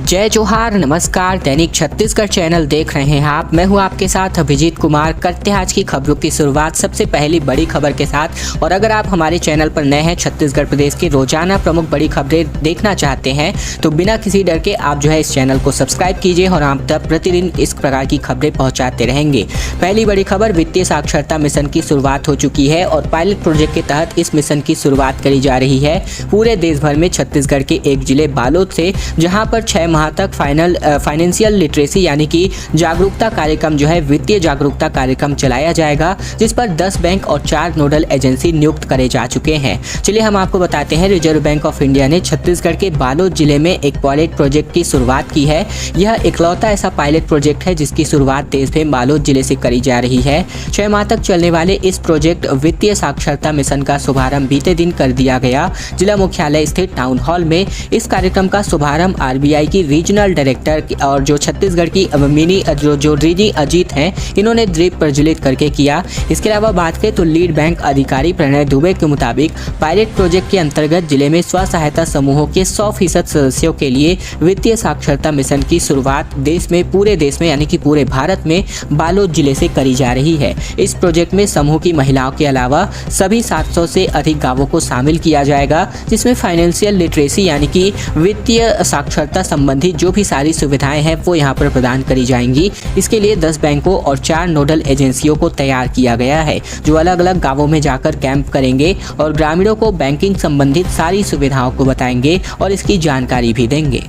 जय जोहार, नमस्कार। दैनिक छत्तीसगढ़ चैनल देख रहे हैं आप। मैं हूं आपके साथ अभिजीत कुमार। करते हैं आज की खबरों की शुरुआत सबसे पहली बड़ी खबर के साथ। और अगर आप हमारे चैनल पर नए हैं, छत्तीसगढ़ प्रदेश की रोजाना प्रमुख बड़ी खबरें देखना चाहते हैं तो बिना किसी डर के आप इस चैनल को सब्सक्राइब कीजिए और हम तब प्रतिदिन इस प्रकार की खबरें पहुँचाते रहेंगे। पहली बड़ी खबर, वित्तीय साक्षरता मिशन की शुरुआत हो चुकी है और पायलट प्रोजेक्ट के तहत इस मिशन की शुरुआत करी जा रही है पूरे देश भर में। छत्तीसगढ़ के एक जिले बालोद से, जहां पर 6 माह तक फाइनेंशियल लिटरेसी यानी कि जागरूकता कार्यक्रम वित्तीय जागरूकता कार्यक्रम चलाया जाएगा, जिस पर 10 बैंक और 4 नोडल एजेंसी नियुक्त करे जा चुके हैं। चलिए हम आपको बताते हैं, रिजर्व बैंक ऑफ इंडिया ने छत्तीसगढ़ के बालोद जिले में एक पायलट प्रोजेक्ट की शुरुआत की है। यह इकलौता ऐसा पायलट प्रोजेक्ट है जिसकी शुरुआत देश में बालोद जिले से करी जा रही है। 6 माह तक चलने वाले इस प्रोजेक्ट वित्तीय साक्षरता मिशन का शुभारंभ बीते दिन कर दिया गया। जिला मुख्यालय स्थित टाउन हॉल में इस कार्यक्रम का शुभारंभ आरबीआई की रीजनल डायरेक्टर और जो छत्तीसगढ़ की मिनी जो रिजी अजीत हैं, इन्होंने दीप प्रज्वलित करके किया। इसके अलावा बात करें तो लीड बैंक अधिकारी प्रणय दुबे के मुताबिक पायलट प्रोजेक्ट के अंतर्गत जिले में स्व सहायता समूहों के 100% सदस्यों के लिए वित्तीय साक्षरता मिशन की शुरुआत पूरे देश में यानी कि पूरे भारत में बालोद जिले से करी जा रही है। इस प्रोजेक्ट में समूह की महिलाओं के अलावा सभी 700 से अधिक गांवों को शामिल किया जाएगा, जिसमें फाइनेंशियल लिटरेसी यानी कि वित्तीय साक्षरता संबंधी जो भी सारी सुविधाएं हैं वो यहाँ पर प्रदान करी जाएंगी। इसके लिए 10 बैंकों और 4 नोडल एजेंसियों को तैयार किया गया है, जो अलग अलग गांवों में जाकर कैंप करेंगे और ग्रामीणों को बैंकिंग संबंधित सारी सुविधाओं को बताएंगे और इसकी जानकारी भी देंगे।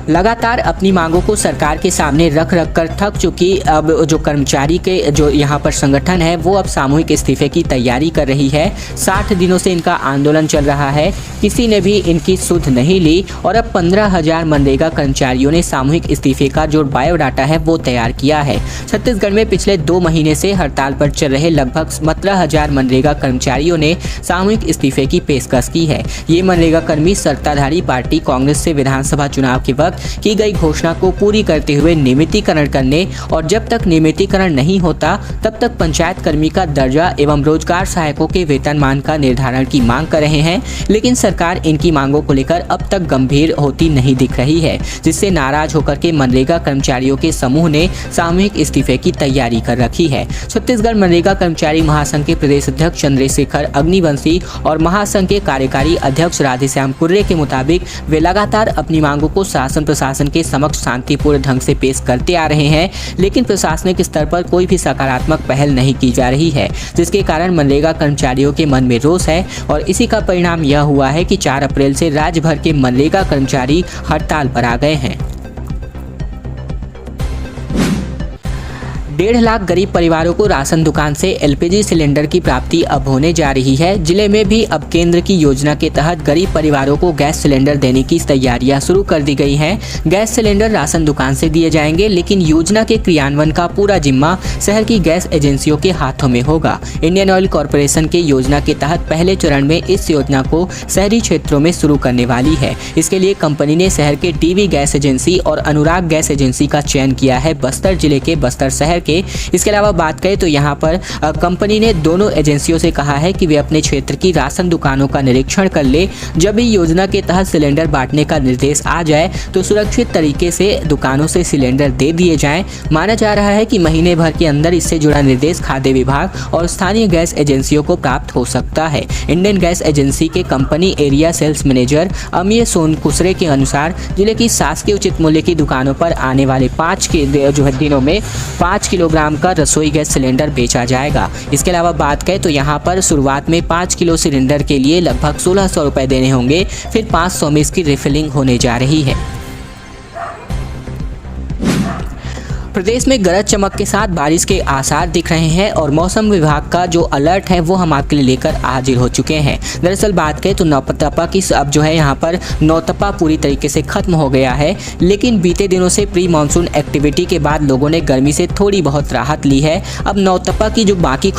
लगातार अपनी मांगों को सरकार के सामने रख कर थक चुकी अब जो कर्मचारी के जो यहाँ पर संगठन है वो अब सामूहिक इस्तीफे की तैयारी कर रही है। 60 दिनों से इनका आंदोलन चल रहा है, किसी ने भी इनकी सुध नहीं ली और अब 15,000 मनरेगा कर्मचारियों ने सामूहिक इस्तीफे का जो बायोडाटा है वो तैयार किया है। छत्तीसगढ़ में पिछले 2 महीने से हड़ताल पर चल रहे लगभग 17,000 मनरेगा कर्मचारियों ने सामूहिक इस्तीफे की पेशकश की है। ये मनरेगा कर्मी सत्ताधारी पार्टी कांग्रेस से विधानसभा चुनाव के वक्त की गई घोषणा को पूरी करते हुए नियमितीकरण करने और जब तक नियमितीकरण नहीं होता तब तक पंचायत कर्मी का दर्जा एवं रोजगार सहायकों के वेतनमान का निर्धारण की मांग कर रहे हैं, लेकिन सरकार इनकी मांगों को लेकर अब तक गंभीर होती नहीं दिख रही है, जिससे नाराज होकर के मनरेगा कर्मचारियों के समूह ने सामूहिक इस्तीफे की तैयारी कर रखी है। छत्तीसगढ़ मनरेगा कर्मचारी महासंघ के प्रदेश अध्यक्ष चंद्रशेखर अग्निवंशी और महासंघ के कार्यकारी अध्यक्ष राधेश्याम कुर्रे के मुताबिक वे लगातार अपनी मांगों को शासन प्रशासन के समक्ष शांतिपूर्ण ढंग से पेश करते आ रहे हैं, लेकिन प्रशासनिक स्तर पर कोई भी सकारात्मक पहल नहीं की जा रही है, जिसके कारण मनरेगा कर्मचारियों के मन में रोष है और इसी का परिणाम यह हुआ है कि 4 अप्रैल से राज्य भर के मनरेगा कर्मचारी हड़ताल पर आ गए हैं। 1.5 लाख गरीब परिवारों को राशन दुकान से एलपीजी सिलेंडर की प्राप्ति अब होने जा रही है। जिले में भी अब केंद्र की योजना के तहत गरीब परिवारों को गैस सिलेंडर देने की तैयारियां शुरू कर दी गई हैं। गैस सिलेंडर राशन दुकान से दिए जाएंगे, लेकिन योजना के क्रियान्वयन का पूरा जिम्मा शहर की गैस एजेंसियों के हाथों में होगा। इंडियन ऑयल कॉरपोरेशन के योजना के तहत पहले चरण में इस योजना को शहरी क्षेत्रों में शुरू करने वाली है। इसके लिए कंपनी ने शहर के डीवी गैस एजेंसी और अनुराग गैस एजेंसी का चयन किया है, बस्तर जिले के बस्तर शहर के। इसके अलावा बात करें तो यहाँ पर कंपनी ने दोनों एजेंसियों से कहा है कि वे अपने क्षेत्र की राशन दुकानों का निरीक्षण कर ले। जब भी योजना के तहत सिलेंडर बांटने का निर्देश आ जाए तो सुरक्षित तरीके से दुकानों से सिलेंडर दे दिए जाएं। माना जा रहा है कि महीने भर के अंदर इससे जुड़ा निर्देश खाद्य विभाग और स्थानीय गैस एजेंसियों को प्राप्त हो सकता है। इंडियन गैस एजेंसी के company area sales manager अमीय Sonkusare के अनुसार जिले की शासकीय उचित मूल्य की दुकानों पर आने वाले 5 दिनों में 5 किलोग्राम का रसोई गैस सिलेंडर बेचा जाएगा। इसके अलावा बात करें तो यहाँ पर शुरुआत में 5 किलो सिलेंडर के लिए लगभग 1600 रुपए देने होंगे, फिर 500 में इसकी रिफिलिंग होने जा रही है। प्रदेश में गरज चमक के साथ बारिश के आसार दिख रहे हैं और मौसम विभाग का जो अलर्ट है वो हम आपके लिए लेकर हाजिर हो चुके हैं। दरअसल बात करें तो नौतपा की अब यहाँ पर नौतपा पूरी तरीके से खत्म हो गया है, लेकिन बीते दिनों से प्री मानसून एक्टिविटी के बाद लोगों ने गर्मी से थोड़ी बहुत राहत ली है। अब नौतपा की जो बची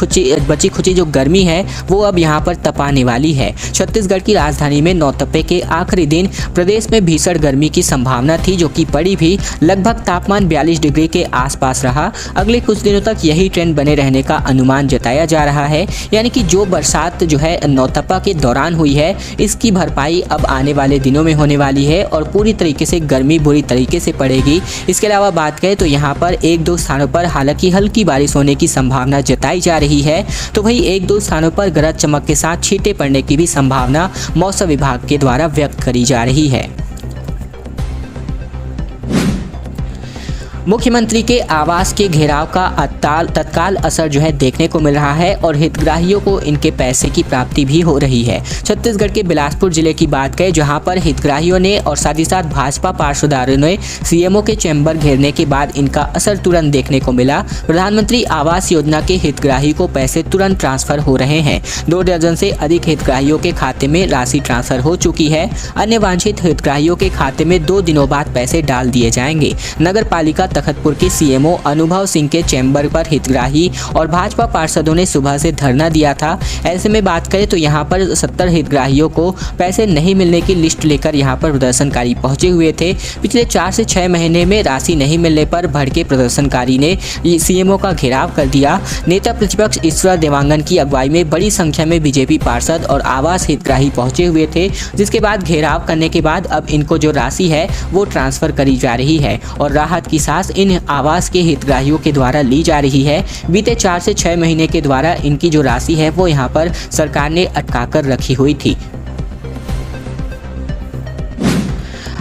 खुची जो गर्मी है वो अब यहाँ पर तपाने वाली है। छत्तीसगढ़ की राजधानी में नौतपे के आखिरी दिन प्रदेश में भीषण गर्मी की संभावना थी, जो कि पड़ी भी। लगभग तापमान 42 डिग्री के आसपास रहा। अगले कुछ दिनों तक यही ट्रेंड बने रहने का अनुमान जताया जा रहा है, यानी कि जो बरसात जो है नौतपा के दौरान हुई है इसकी भरपाई अब आने वाले दिनों में होने वाली है और पूरी तरीके से गर्मी बुरी तरीके से पड़ेगी। इसके अलावा बात करें तो यहाँ पर एक दो स्थानों पर हालांकि हल्की बारिश होने की संभावना जताई जा रही है, तो वही एक दो स्थानों पर गरज चमक के साथ छींटे पड़ने की भी संभावना मौसम विभाग के द्वारा व्यक्त करी जा रही है। मुख्यमंत्री के आवास के घेराव का तत्काल असर जो है देखने को मिल रहा है और हितग्राहियों को इनके पैसे की प्राप्ति भी हो रही है। छत्तीसगढ़ के बिलासपुर जिले की बात करें, जहां पर हितग्राहियों ने और साथ ही साथ भाजपा पार्षदों ने सीएमओ के चैम्बर घेरने के बाद इनका असर तुरंत देखने को मिला। प्रधानमंत्री आवास योजना के हितग्राही को पैसे तुरंत ट्रांसफर हो रहे हैं। 2 दर्जन से अधिक हितग्राहियों के खाते में राशि ट्रांसफर हो चुकी है। अन्य वांछित हितग्राहियों के खाते में 2 दिनों बाद पैसे डाल दिए जाएंगे। नगर पालिका तखतपुर के सीएमओ अनुभव सिंह के चैम्बर पर हितग्राही और भाजपा पार्षदों ने सुबह से धरना दिया था। ऐसे में बात करें तो यहाँ पर 70 हितग्राहियों को पैसे नहीं मिलने की लिस्ट लेकर यहाँ पर प्रदर्शनकारी पहुंचे हुए थे। पिछले 4 से 6 महीने में राशि नहीं मिलने पर भड़के प्रदर्शनकारी ने सीएमओ का घेराव कर दिया। नेता प्रतिपक्ष ईश्वर देवांगन की अगुवाई में बड़ी संख्या में बीजेपी पार्षद और आवास हितग्राही पहुंचे हुए थे, जिसके बाद घेराव करने के बाद अब इनको जो राशि है वो ट्रांसफर करी जा रही है और राहत की सांस इन आवास के हितग्राहियों के द्वारा ली जा रही है। बीते 4 से 6 महीने के द्वारा इनकी जो राशि है वो यहाँ पर सरकार ने अटका कर रखी हुई थी।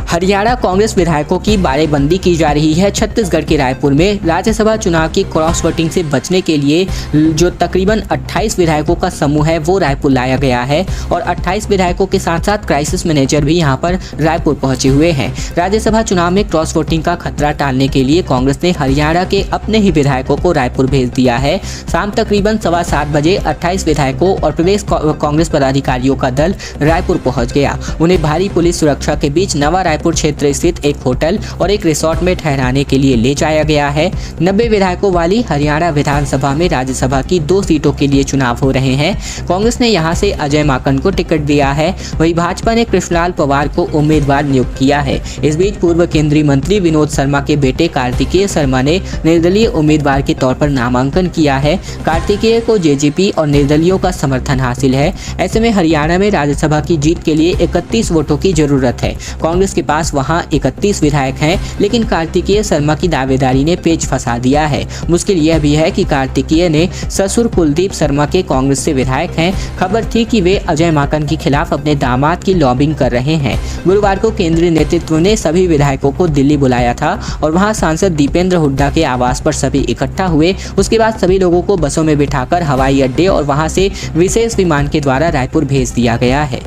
हरियाणा कांग्रेस विधायकों की बाड़ेबंदी की जा रही है। छत्तीसगढ़ के रायपुर में राज्यसभा चुनाव की क्रॉस वोटिंग से बचने के लिए जो तकरीबन 28 विधायकों का समूह है वो रायपुर लाया गया है और 28 विधायकों के साथ साथ क्राइसिस मैनेजर भी यहां पर रायपुर पहुंचे हुए हैं। राज्यसभा चुनाव में क्रॉस वोटिंग का खतरा टालने के लिए कांग्रेस ने हरियाणा के अपने ही विधायकों को रायपुर भेज दिया है। शाम तकरीबन 7:15 बजे 28 विधायकों और प्रदेश कांग्रेस पदाधिकारियों का दल रायपुर पहुँच गया। उन्हें भारी पुलिस सुरक्षा के बीच नवा रायपुर क्षेत्र स्थित एक होटल और एक रिसोर्ट में ठहराने के लिए ले जाया गया है। 90 विधायकों वाली हरियाणा विधानसभा में राज्यसभा की 2 सीटों के लिए चुनाव हो रहे हैं। कांग्रेस ने यहां से अजय माकन को टिकट दिया है, वहीं भाजपा ने कृष्णलाल पवार को उम्मीदवार नियुक्त किया है। इस बीच पूर्व केंद्रीय मंत्री विनोद शर्मा के बेटे कार्तिकेय शर्मा ने निर्दलीय उम्मीदवार के तौर पर नामांकन किया है। कार्तिकेय को जेजेपी और निर्दलीयों का समर्थन हासिल है। ऐसे में हरियाणा में राज्यसभा की जीत के लिए 31 वोटों की जरूरत है। कांग्रेस के पास वहां 31 विधायक हैं, लेकिन कार्तिकेय शर्मा की दावेदारी ने पेच फंसा दिया है। मुश्किल यह भी है कि कार्तिकेय ने ससुर कुलदीप शर्मा के कांग्रेस से विधायक हैं। खबर थी कि वे अजय माकन के खिलाफ अपने दामाद की लॉबिंग कर रहे हैं। गुरुवार को केंद्रीय नेतृत्व ने सभी विधायकों को दिल्ली बुलाया था और वहां सांसद दीपेंद्र हुड्डा के आवास पर सभी इकट्ठा हुए। उसके बाद सभी लोगों को बसों में बिठाकर हवाई अड्डे और वहां से विशेष विमान के द्वारा रायपुर भेज दिया गया है।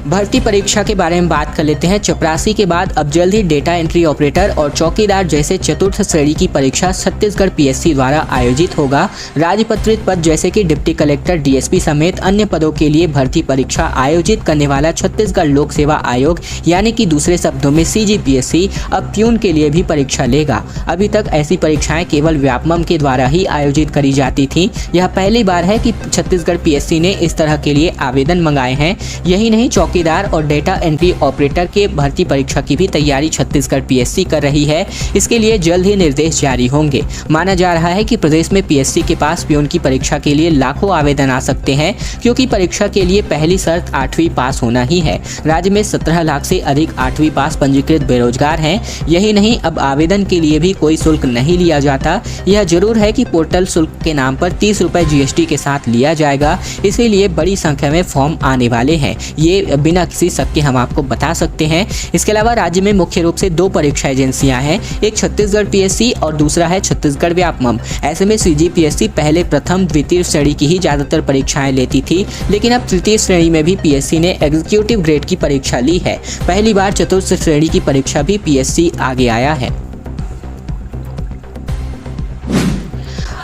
भर्ती परीक्षा के बारे में बात कर लेते हैं। चपरासी के बाद अब जल्द ही डेटा एंट्री ऑपरेटर और चौकीदार जैसे चतुर्थ श्रेणी की परीक्षा छत्तीसगढ़ पीएससी द्वारा आयोजित होगा। राजपत्रित पद जैसे कि डिप्टी कलेक्टर, डीएसपी समेत अन्य पदों के लिए भर्ती परीक्षा आयोजित करने वाला छत्तीसगढ़ लोक सेवा आयोग यानी कि दूसरे शब्दों में सीजीपीएससी अब प्यून के लिए भी परीक्षा लेगा। अभी तक ऐसी परीक्षाएं केवल व्यापमं के द्वारा ही आयोजित करी जाती थी। यह पहली बार है कि छत्तीसगढ़ पीएससी ने इस तरह के लिए आवेदन मंगाए हैं। यही नहीं, चौकीदार और डेटा एंट्री ऑपरेटर के भर्ती परीक्षा की भी तैयारी छत्तीसगढ़ पीएससी कर रही है। इसके लिए जल्द ही निर्देश जारी होंगे। माना जा रहा है कि प्रदेश में पीएससी के पास प्यून की परीक्षा के लिए लाखों आवेदन आ सकते हैं, क्योंकि परीक्षा के लिए पहली शर्त 8वीं पास होना ही है। राज्य में 17 लाख से अधिक 8वीं पास पंजीकृत बेरोजगार हैं। यही नहीं, अब आवेदन के लिए भी कोई शुल्क नहीं लिया जाता। यह जरूर है कि पोर्टल शुल्क के नाम पर 30 रुपए जीएसटी के साथ लिया जाएगा। इसीलिए बड़ी संख्या में फॉर्म आने वाले हैं। ये बिना किसी शक के हम आपको बता सकते हैं। इसके अलावा राज्य में मुख्य रूप से 2 परीक्षा एजेंसियां हैं, एक छत्तीसगढ़ पीएससी और दूसरा है छत्तीसगढ़ व्यापमं। ऐसे में सीजीपीएससी पहले प्रथम द्वितीय श्रेणी की ही ज्यादातर परीक्षाएं लेती थी, लेकिन अब तृतीय श्रेणी में भी पीएससी ने एग्जीक्यूटिव ग्रेड की परीक्षा ली है। पहली बार चतुर्थ श्रेणी की परीक्षा भी पीएससी आगे आया है।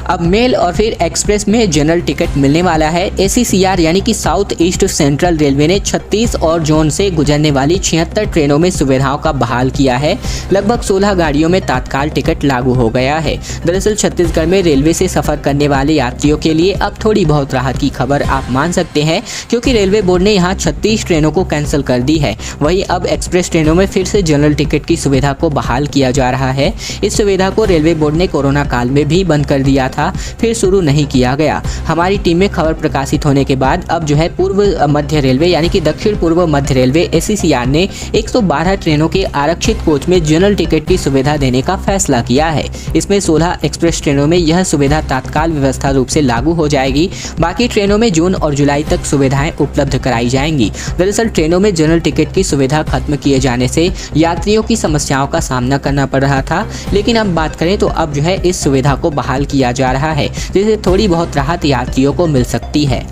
अब मेल और फिर एक्सप्रेस में जनरल टिकट मिलने वाला है। ACCR यानी कि साउथ ईस्ट सेंट्रल रेलवे ने 36 और जोन से गुजरने वाली 76 ट्रेनों में सुविधाओं का बहाल किया है। लगभग 16 गाड़ियों में तात्काल टिकट लागू हो गया है। दरअसल छत्तीसगढ़ में रेलवे से सफर करने वाले यात्रियों के लिए अब थोड़ी बहुत राहत की खबर आप मान सकते हैं, क्योंकि रेलवे बोर्ड ने यहाँ 36 ट्रेनों को कैंसिल कर दी है। वहीं अब एक्सप्रेस ट्रेनों में फिर से जनरल टिकट की सुविधा को बहाल किया जा रहा है। इस सुविधा को रेलवे बोर्ड ने कोरोना काल में भी बंद कर दिया था, फिर शुरू नहीं किया गया। हमारी टीम में खबर प्रकाशित होने के बाद अब जो है पूर्व मध्य रेलवे यानी कि दक्षिण पूर्व मध्य रेलवे ACCR ने 112 ट्रेनों के आरक्षित कोच में जनरल टिकट की सुविधा देने का फैसला किया है। इसमें 16 एक्सप्रेस ट्रेनों में यह सुविधा तत्काल व्यवस्था रूप से लागू हो जाएगी। बाकी ट्रेनों में जून और जुलाई तक सुविधाएं उपलब्ध कराई जाएंगी। दरअसल ट्रेनों में जनरल टिकट की सुविधा खत्म किए जाने से यात्रियों की समस्याओं का सामना करना पड़ रहा था, लेकिन अब बात करें तो अब जो है इस सुविधा को बहाल किया जा रहा है, जिससे थोड़ी बहुत राहत यात्रियों को मिल सकती है।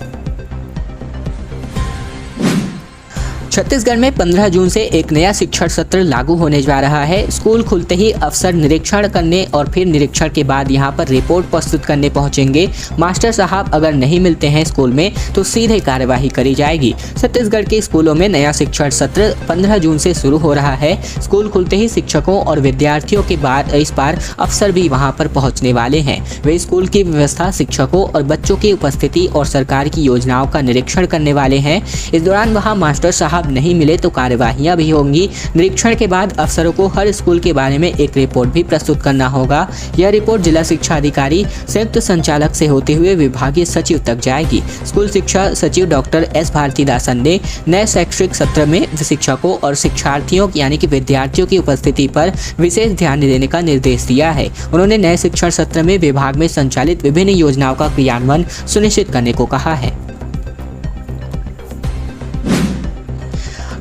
छत्तीसगढ़ में 15 जून से एक नया शिक्षण सत्र लागू होने जा रहा है। स्कूल खुलते ही अफसर निरीक्षण करने और फिर निरीक्षण के बाद यहां पर रिपोर्ट प्रस्तुत करने पहुंचेंगे। मास्टर साहब अगर नहीं मिलते हैं स्कूल में तो सीधे कार्यवाही करी जाएगी। छत्तीसगढ़ के स्कूलों में नया शिक्षण सत्र 15 जून से शुरू हो रहा है। स्कूल खुलते ही शिक्षकों और विद्यार्थियों के बाद इस बार अफसर भी वहां पर पहुंचने वाले हैं। वे स्कूल की व्यवस्था, शिक्षकों और बच्चों की उपस्थिति और सरकार की योजनाओं का निरीक्षण करने वाले हैं। इस दौरान वहां मास्टर साहब नहीं मिले तो कार्यवाहियां भी होंगी। निरीक्षण के बाद अफसरों को हर स्कूल के बारे में एक रिपोर्ट भी प्रस्तुत करना होगा। यह रिपोर्ट जिला शिक्षा अधिकारी, संयुक्त संचालक से होते हुए विभागीय सचिव तक जाएगी। स्कूल शिक्षा सचिव डॉक्टर S भारतीदासन ने नए शैक्षणिक सत्र में शिक्षकों और शिक्षार्थियों यानी कि विद्यार्थियों की उपस्थिति पर विशेष ध्यान देने का निर्देश दिया है। उन्होंने नए शिक्षण सत्र में विभाग में संचालित विभिन्न योजनाओं का क्रियान्वयन सुनिश्चित करने को कहा है।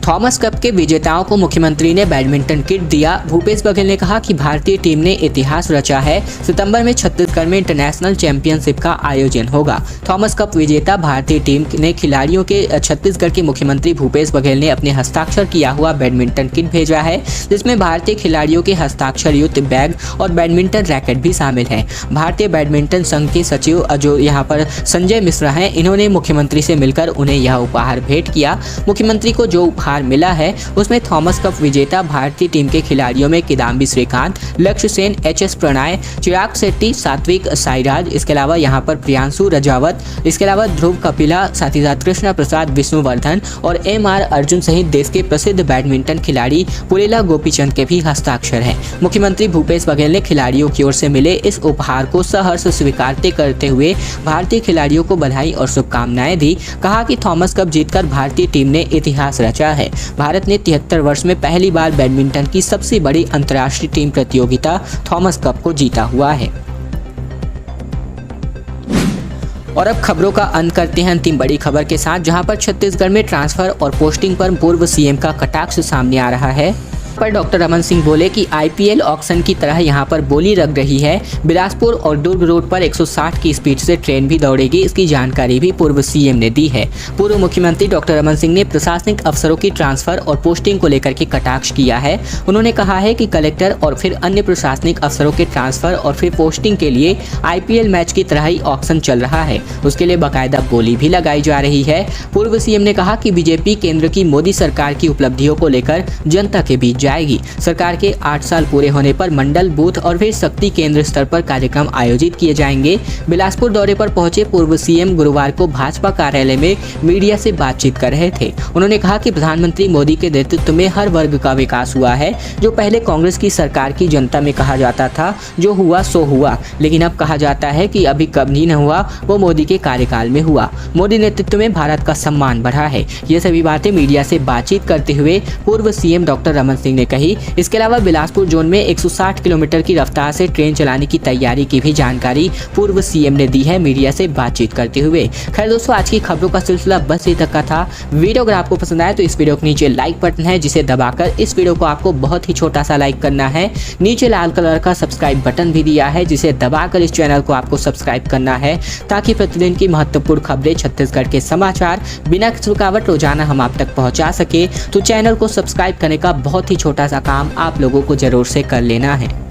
थॉमस कप के विजेताओं को मुख्यमंत्री ने बैडमिंटन किट दिया। भूपेश बघेल ने कहा कि भारतीय टीम ने इतिहास रचा है। सितंबर में छत्तीसगढ़ में इंटरनेशनल चैंपियनशिप का आयोजन होगा। थॉमस कप विजेता भारतीय टीम ने खिलाड़ियों के छत्तीसगढ़ के मुख्यमंत्री भूपेश बघेल ने अपने हस्ताक्षर किया हुआ बैडमिंटन किट भेजा है, जिसमें भारतीय खिलाड़ियों के हस्ताक्षर युक्त बैग और बैडमिंटन रैकेट भी शामिल है। भारतीय बैडमिंटन संघ के सचिव जो यहाँ पर संजय मिश्रा हैं, इन्होंने मुख्यमंत्री से मिलकर उन्हें यह उपहार भेंट किया। मुख्यमंत्री को जो उपहार मिला है उसमें थॉमस कप विजेता भारतीय टीम के खिलाड़ियों में किदाम्बी श्रीकांत, लक्ष्य सेन, HS प्रणय, चिराग शेट्टी, सात्विक साईराज, इसके अलावा यहाँ पर प्रियांशु रजावत, इसके अलावा ध्रुव कपिला, साथ ही साथ कृष्ण प्रसाद विष्णुवर्धन और MR अर्जुन सहित देश के प्रसिद्ध बैडमिंटन खिलाड़ी पुलेला गोपीचंद के भी हस्ताक्षर हैं। मुख्यमंत्री भूपेश बघेल ने खिलाड़ियों की ओर से मिले इस उपहार को सहर्ष स्वीकारते करते हुए भारतीय खिलाड़ियों को बधाई और शुभकामनाएं दी। कहा कि थॉमस कप जीतकर भारतीय टीम ने इतिहास रचा है। भारत ने 73 वर्ष में पहली बार बैडमिंटन की सबसे बड़ी अंतर्राष्ट्रीय टीम प्रतियोगिता थॉमस कप को जीता हुआ है। और अब खबरों का अंत करते हैं अंतिम बड़ी खबर के साथ, जहां पर छत्तीसगढ़ में ट्रांसफर और पोस्टिंग पर पूर्व CM का कटाक्ष सामने आ रहा है। पर डॉक्टर रमन सिंह बोले कि IPL ऑक्शन की तरह यहां पर बोली लग रही है। बिलासपुर और दुर्ग रोड पर 160 की स्पीड से ट्रेन भी दौड़ेगी, इसकी जानकारी भी पूर्व CM ने दी है। पूर्व मुख्यमंत्री डॉक्टर रमन सिंह ने प्रशासनिक अफसरों की ट्रांसफर और पोस्टिंग को लेकर के कटाक्ष किया है। उन्होंने कहा है कि कलेक्टर और फिर अन्य प्रशासनिक अफसरों के ट्रांसफर और फिर पोस्टिंग के लिए IPL मैच की तरह ही ऑक्शन चल रहा है, उसके लिए बाकायदा बोली भी लगाई जा रही है। पूर्व CM ने कहा कि बीजेपी केंद्र की मोदी सरकार की उपलब्धियों को लेकर जनता के बीच जाएगी। सरकार के 8 साल पूरे होने पर मंडल, बूथ और फिर शक्ति केंद्र स्तर पर कार्यक्रम आयोजित किए जाएंगे। बिलासपुर दौरे पर पहुंचे पूर्व CM गुरुवार को भाजपा कार्यालय में मीडिया से बातचीत कर रहे थे। उन्होंने कहा कि प्रधानमंत्री मोदी के नेतृत्व में हर वर्ग का विकास हुआ है। जो पहले कांग्रेस की सरकार की जनता में कहा जाता था जो हुआ सो हुआ, लेकिन अब कहा जाता है कि अभी कभी न हुआ वो मोदी के कार्यकाल में हुआ। मोदी नेतृत्व में भारत का सम्मान बढ़ा है। ये सभी बातें मीडिया से बातचीत करते हुए पूर्व CM डॉक्टर रमन सिंह ने कही। इसके अलावा बिलासपुर जोन में 160 किलोमीटर की रफ्तार से ट्रेन चलाने की तैयारी की भी जानकारी पूर्व CM ने दी है मीडिया से बातचीत करते हुए। खैर दोस्तों, आज की खबरों का सिलसिला बस यहीं तक का था। वीडियो अगर आपको पसंद आया तो इस वीडियो के नीचे लाइक बटन है, जिसे दबाकर इस वीडियो को आपको बहुत ही छोटा सा लाइक करना है। नीचे लाल कलर का सब्सक्राइब बटन भी दिया है, जिसे दबाकर इस चैनल को आपको सब्सक्राइब करना है, ताकि प्रतिदिन की महत्वपूर्ण खबरें, छत्तीसगढ़ के समाचार बिना रुकावट रोजाना हम आप तक पहुंचा सके। तो चैनल को सब्सक्राइब करने का बहुत ही छोटा सा काम आप लोगों को जरूर से कर लेना है।